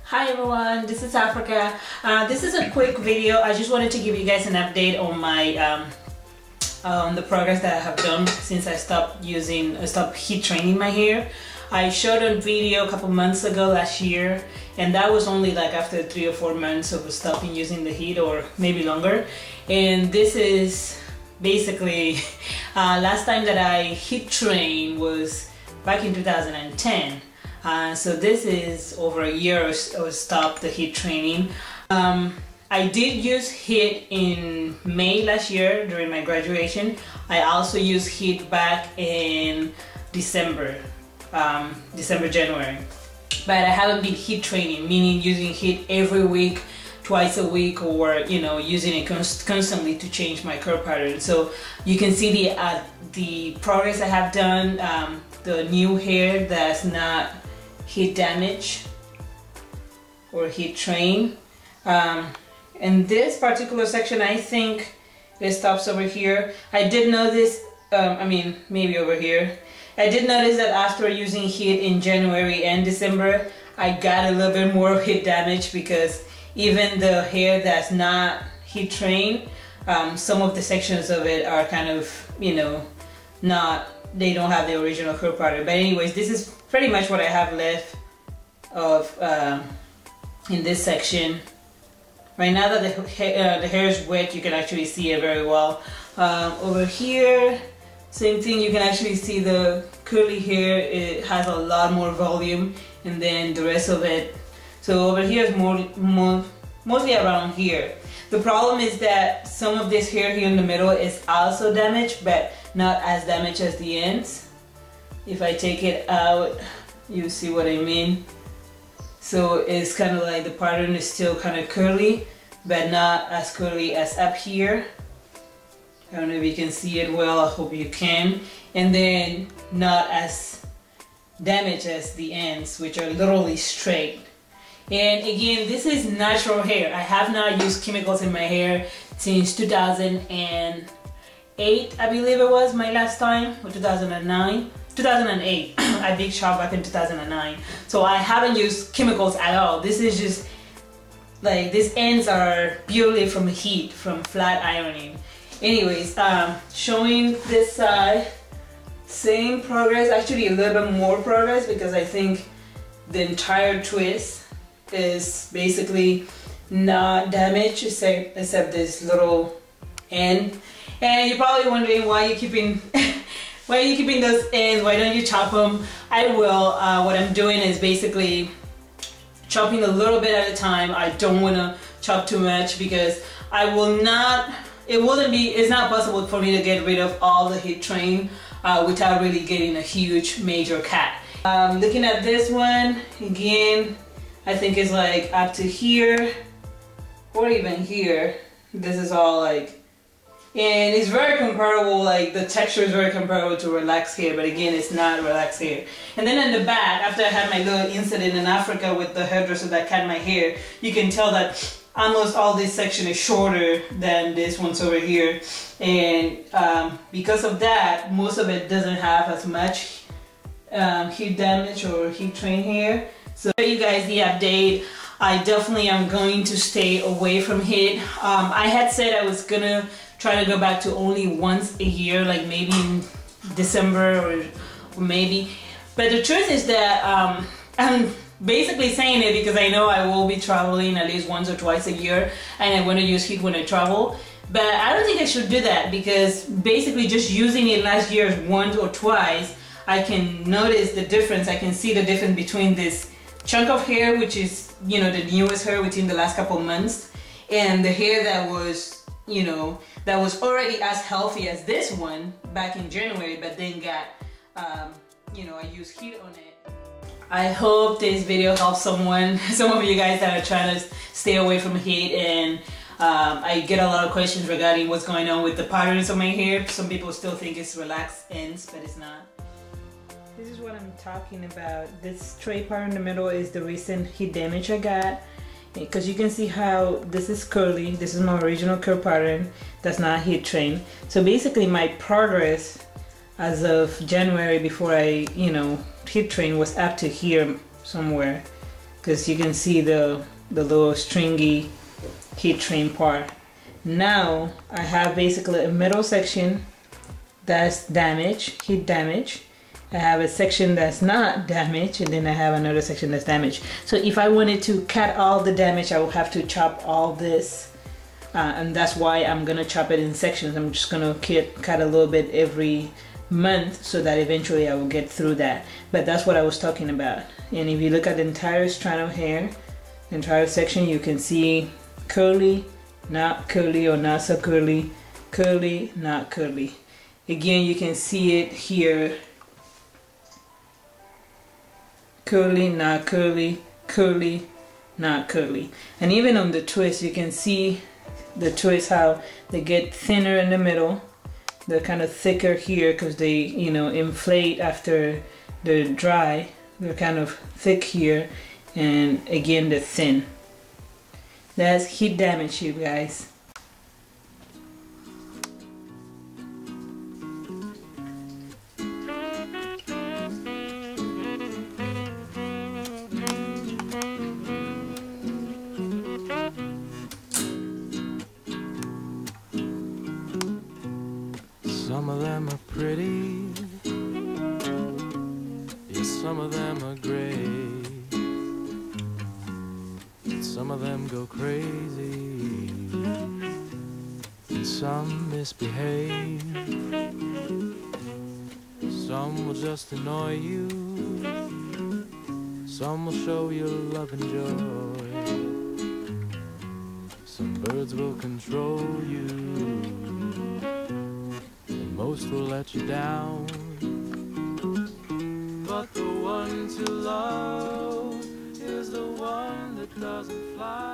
Hi everyone, this is Africa. This is a quick video. I just wanted to give you guys an update on my the progress that I have done since I stopped heat training my hair. I showed a video a couple months ago last year, and that was only like after 3 or 4 months of stopping using the heat, or maybe longer. And this is basically last time that I heat trained was back in 2010. So this is over a year or stopped the heat training. I did use heat in May last year during my graduation. I also used heat back in December, January. But I haven't been heat training, meaning using heat every week, twice a week, or using it constantly to change my curl pattern. So you can see the progress I have done, the new hair that's not heat damage or heat train. In this particular section, I think it stops over here. I did notice, maybe over here. I did notice that after using heat in January and December, I got a little bit more heat damage, because even the hair that's not heat trained, some of the sections of it are kind of, they don't have the original curl pattern. But anyways, this is pretty much what I have left of in this section. Right now that the hair is wet, you can actually see it very well. Over here, same thing, you can actually see the curly hair. It has a lot more volume, and then the rest of it. So over here is mostly around here. The problem is that some of this hair here in the middle is also damaged, but not as damaged as the ends. If I take it out, you see what I mean. So it's kind of like the pattern is still kind of curly, but not as curly as up here. I don't know if you can see it well, I hope you can. And then not as damaged as the ends, which are literally straight. And again, this is natural hair. I have not used chemicals in my hair since 2008, I believe it was my last time, or 2009. 2008. I big shop back in 2009. So I haven't used chemicals at all. This is just like, these ends are purely from heat, from flat ironing. Anyways, showing this side, same progress, actually a little bit more progress, because I think the entire twist is basically not damaged except this little end. And you're probably wondering why you're keeping why are you keeping those ends? Why don't you chop them? I will. What I'm doing is basically chopping a little bit at a time. I don't want to chop too much, because I will not, it's not possible for me to get rid of all the heat train without really getting a huge major cut. Looking at this one, again, I think it's like up to here, or even here. This is all like, and it's very comparable, like the texture is very comparable to relaxed hair, but again, it's not relaxed hair. And then in the back, after I had my little incident in Africa with the hairdresser that cut my hair, you can tell that almost all this section is shorter than this one's over here. And because of that, most of it doesn't have as much heat damage or heat train hair. So for you guys the update, I definitely am going to stay away from heat. I had said I was gonna try to go back to only once a year, like maybe in December or maybe. But the truth is that I'm basically saying it because I know I will be traveling at least once or twice a year, and I want to use heat when I travel. But I don't think I should do that, because basically just using it last year once or twice, I can notice the difference. I can see the difference between this chunk of hair, which is, the newest hair within the last couple months, and the hair that was, that was already as healthy as this one back in January, but then got, I used heat on it. I hope this video helps some of you guys that are trying to stay away from heat. And I get a lot of questions regarding what's going on with the patterns of my hair. Some people still think it's relaxed ends, but it's not. This is what I'm talking about. This straight part in the middle is the recent heat damage I got. Because you can see how this is curly. This is my original curl pattern that's not heat trained. So basically my progress as of January, before I heat train, was up to here somewhere. because you can see the little stringy heat train part. Now I have basically a middle section that's damaged, heat damage. I have a section that's not damaged, and then I have another section that's damaged. So if I wanted to cut all the damage, I would have to chop all this, and that's why I'm gonna chop it in sections. I'm just gonna cut a little bit every month so that eventually I will get through that. But that's what I was talking about. And if you look at the entire strand of hair, the entire section, you can see curly, not curly, or not so curly, curly, not curly. Again, you can see it here. Curly, not curly, curly, not curly. And even on the twist, you can see the twist, how they get thinner in the middle. They're kind of thicker here because they, you know, inflate after they're dry. They're kind of thick here, and again, they're thin. That's heat damage, you guys. Some of them are pretty, yeah, some of them are great, and some of them go crazy, and some misbehave. Some will just annoy you, some will show you love and joy, some birds will control you, most will let you down, but the one to love is the one that doesn't fly.